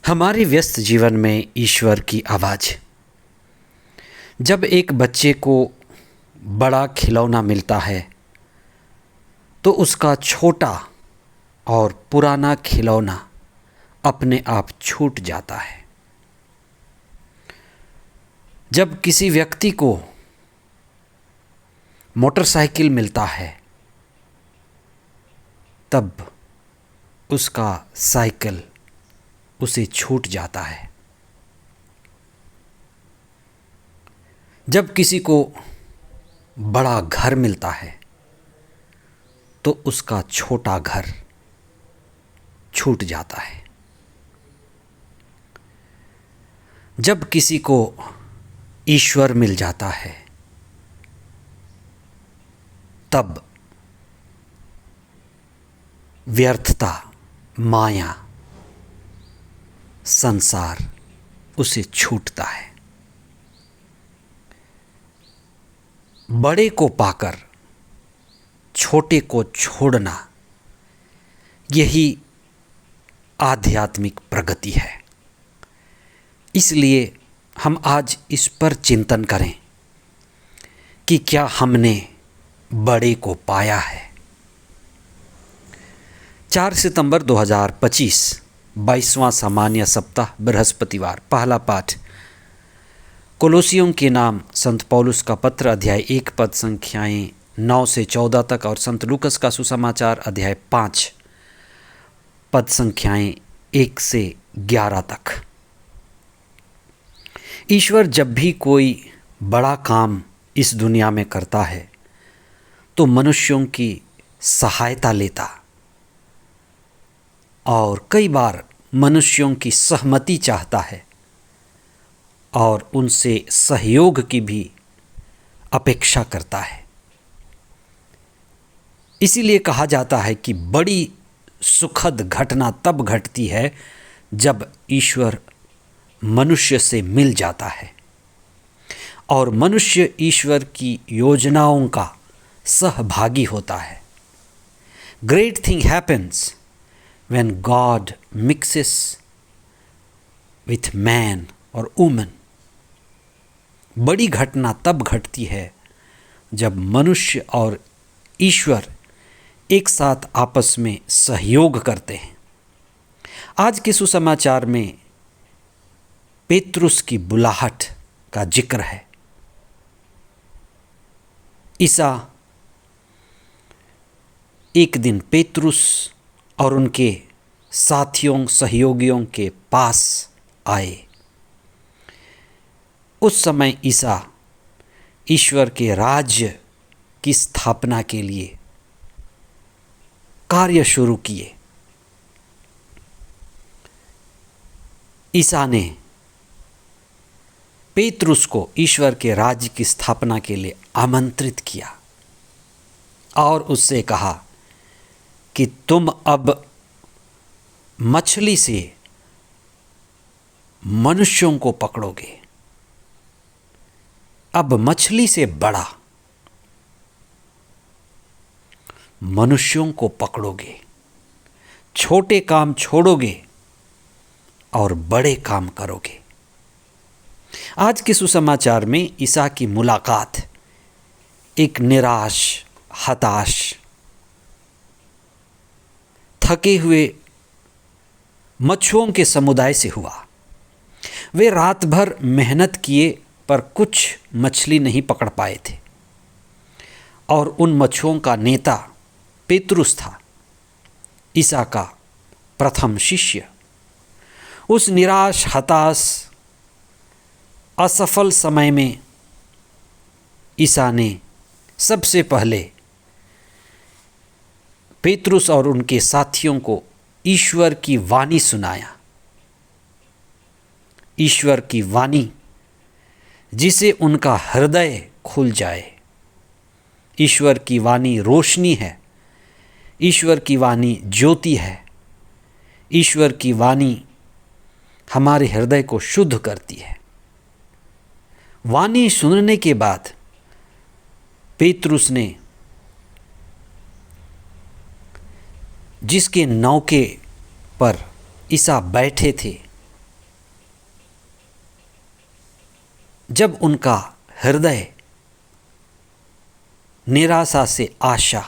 हमारे व्यस्त जीवन में ईश्वर की आवाज़। जब एक बच्चे को बड़ा खिलौना मिलता है तो उसका छोटा और पुराना खिलौना अपने आप छूट जाता है। जब किसी व्यक्ति को मोटरसाइकिल मिलता है तब उसका साइकिल उसे छूट जाता है। जब किसी को बड़ा घर मिलता है तो उसका छोटा घर छूट जाता है। जब किसी को ईश्वर मिल जाता है तब व्यर्थता, माया, संसार उसे छूटता है। बड़े को पाकर छोटे को छोड़ना, यही आध्यात्मिक प्रगति है। इसलिए हम आज इस पर चिंतन करें कि क्या हमने बड़े को पाया है। 4 सितंबर 2025, 22वां सामान्य सप्ताह, बृहस्पतिवार। पहला पाठ कोलोसियों के नाम संत पौलुस का पत्र, अध्याय 1 पद संख्याएं 9 से 14 तक, और संत लूकस का सुसमाचार, अध्याय 5 पद संख्याएं 1 से 11 तक। ईश्वर जब भी कोई बड़ा काम इस दुनिया में करता है तो मनुष्यों की सहायता लेता और कई बार मनुष्यों की सहमति चाहता है और उनसे सहयोग की भी अपेक्षा करता है। इसीलिए कहा जाता है कि बड़ी सुखद घटना तब घटती है जब ईश्वर मनुष्य से मिल जाता है और मनुष्य ईश्वर की योजनाओं का सहभागी होता है। Great thing happens when God mixes with man or woman। बड़ी घटना तब घटती है जब मनुष्य और ईश्वर एक साथ आपस में सहयोग करते हैं। आज के सुसमाचार में पेत्रुस की बुलाहट का जिक्र है। ईसा एक दिन पेत्रुस और उनके साथियों, सहयोगियों के पास आए। उस समय ईसा ईश्वर के राज्य की स्थापना के लिए कार्य शुरू किए। ईसा ने पेत्रुस को ईश्वर के राज्य की स्थापना के लिए आमंत्रित किया और उससे कहा कि तुम अब मछली से मनुष्यों को पकड़ोगे। अब मछली से बड़ा मनुष्यों को पकड़ोगे। छोटे काम छोड़ोगे और बड़े काम करोगे। आज के सुसमाचार में ईसा की मुलाकात एक निराश, हताश, थके हुए मछुओं के समुदाय से हुआ। वे रात भर मेहनत किए पर कुछ मछली नहीं पकड़ पाए थे और उन मछुओं का नेता पेत्रुस था, ईसा का प्रथम शिष्य। उस निराश, हताश, असफल समय में ईसा ने सबसे पहले पेत्रुस और उनके साथियों को ईश्वर की वाणी सुनाया। ईश्वर की वाणी जिसे उनका हृदय खुल जाए। ईश्वर की वाणी रोशनी है। ईश्वर की वाणी ज्योति है। ईश्वर की वाणी हमारे हृदय को शुद्ध करती है। वाणी सुनने के बाद पेत्रुस ने जिसके नौके पर ईसा बैठे थे जब उनका हृदय निराशा से आशा,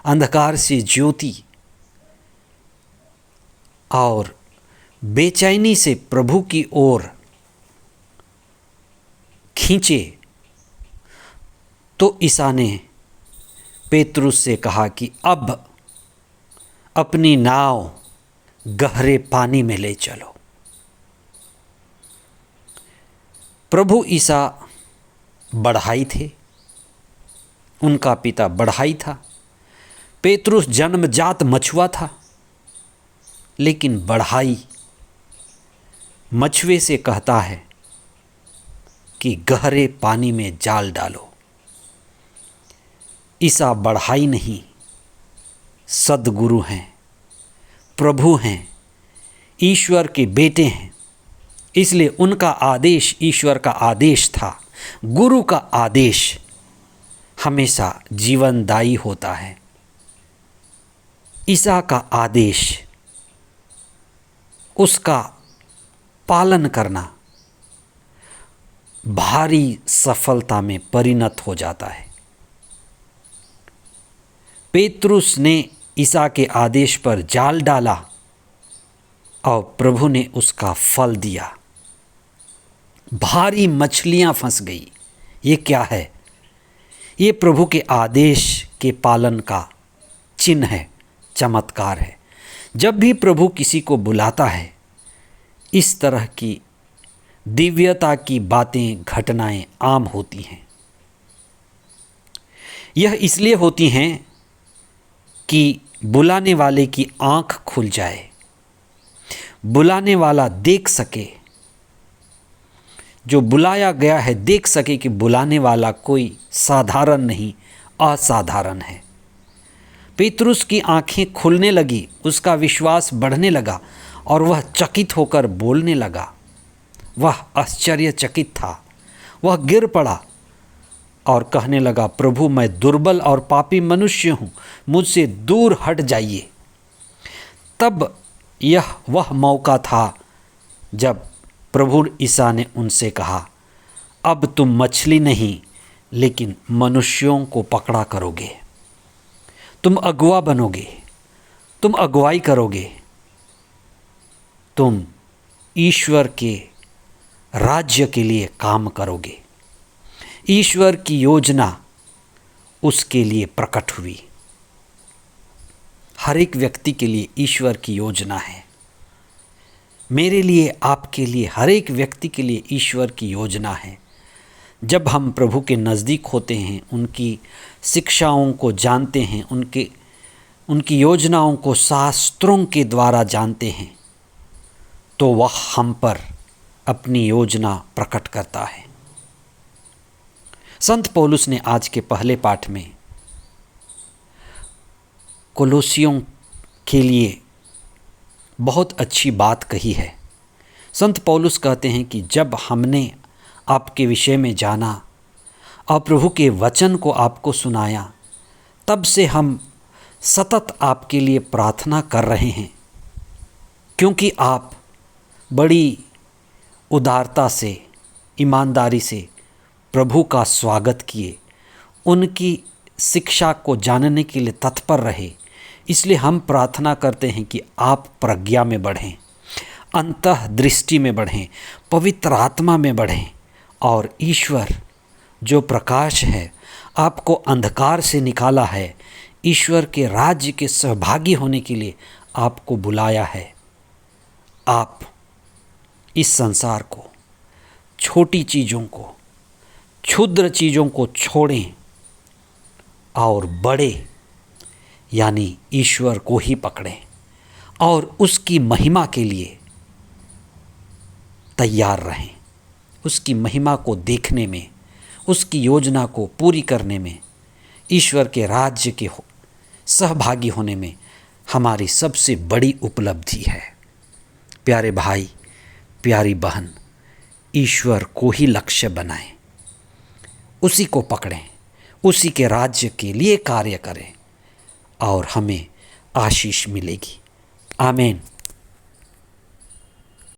अंधकार से ज्योति और बेचैनी से प्रभु की ओर खींचे, तो ईसा ने पेतरुस से कहा कि अब अपनी नाव गहरे पानी में ले चलो। प्रभु ईसा बढ़ाई थे, उनका पिता बढ़ाई था। पेतरुस जन्मजात मछुआ था, लेकिन बढ़ाई मछुए से कहता है कि गहरे पानी में जाल डालो। ईसा बढ़ाई नहीं, सद्गुरु हैं, प्रभु हैं, ईश्वर के बेटे हैं। इसलिए उनका आदेश ईश्वर का आदेश था। गुरु का आदेश हमेशा जीवनदायी होता है। ईसा का आदेश, उसका पालन करना भारी सफलता में परिणत हो जाता है। पेतरुस ने ईसा के आदेश पर जाल डाला और प्रभु ने उसका फल दिया। भारी मछलियां फंस गई। ये क्या है? ये प्रभु के आदेश के पालन का चिन्ह है, चमत्कार है। जब भी प्रभु किसी को बुलाता है, इस तरह की दिव्यता की बातें, घटनाएं आम होती हैं। यह इसलिए होती हैं कि बुलाने वाले की आंख खुल जाए, बुलाने वाला देख सके, जो बुलाया गया है देख सके कि बुलाने वाला कोई साधारण नहीं, असाधारण है। पेतरुस की आंखें खुलने लगी, उसका विश्वास बढ़ने लगा और वह चकित होकर बोलने लगा। वह आश्चर्यचकित था। वह गिर पड़ा और कहने लगा, प्रभु मैं दुर्बल और पापी मनुष्य हूँ, मुझसे दूर हट जाइए। तब यह वह मौका था जब प्रभु ईसा ने उनसे कहा, अब तुम मछली नहीं लेकिन मनुष्यों को पकड़ा करोगे। तुम अगुआ बनोगे, तुम अगुवाई करोगे, तुम ईश्वर के राज्य के लिए काम करोगे। ईश्वर की योजना उसके लिए प्रकट हुई। हर एक व्यक्ति के लिए ईश्वर की योजना है। मेरे लिए, आपके लिए, हर एक व्यक्ति के लिए ईश्वर की योजना है। जब हम प्रभु के नज़दीक होते हैं, उनकी शिक्षाओं को जानते हैं, उनकी योजनाओं को शास्त्रों के द्वारा जानते हैं, तो वह हम पर अपनी योजना प्रकट करता है। संत पौलुस ने आज के पहले पाठ में कोलोसियों के लिए बहुत अच्छी बात कही है। संत पौलुस कहते हैं कि जब हमने आपके विषय में जाना और प्रभु के वचन को आपको सुनाया, तब से हम सतत आपके लिए प्रार्थना कर रहे हैं, क्योंकि आप बड़ी उदारता से, ईमानदारी से प्रभु का स्वागत किए, उनकी शिक्षा को जानने के लिए तत्पर रहे। इसलिए हम प्रार्थना करते हैं कि आप प्रज्ञा में बढ़ें, अंतः दृष्टि में बढ़ें, पवित्र आत्मा में बढ़ें और ईश्वर जो प्रकाश है, आपको अंधकार से निकाला है, ईश्वर के राज्य के सहभागी होने के लिए आपको बुलाया है। आप इस संसार को, छोटी चीज़ों को, क्षुद्र चीज़ों को छोड़ें और बड़े यानी ईश्वर को ही पकड़ें और उसकी महिमा के लिए तैयार रहें। उसकी महिमा को देखने में, उसकी योजना को पूरी करने में, ईश्वर के राज्य के सहभागी होने में हमारी सबसे बड़ी उपलब्धि है। प्यारे भाई, प्यारी बहन, ईश्वर को ही लक्ष्य बनाएं, उसी को पकड़ें, उसी के राज्य के लिए कार्य करें और हमें आशीष मिलेगी। आमीन।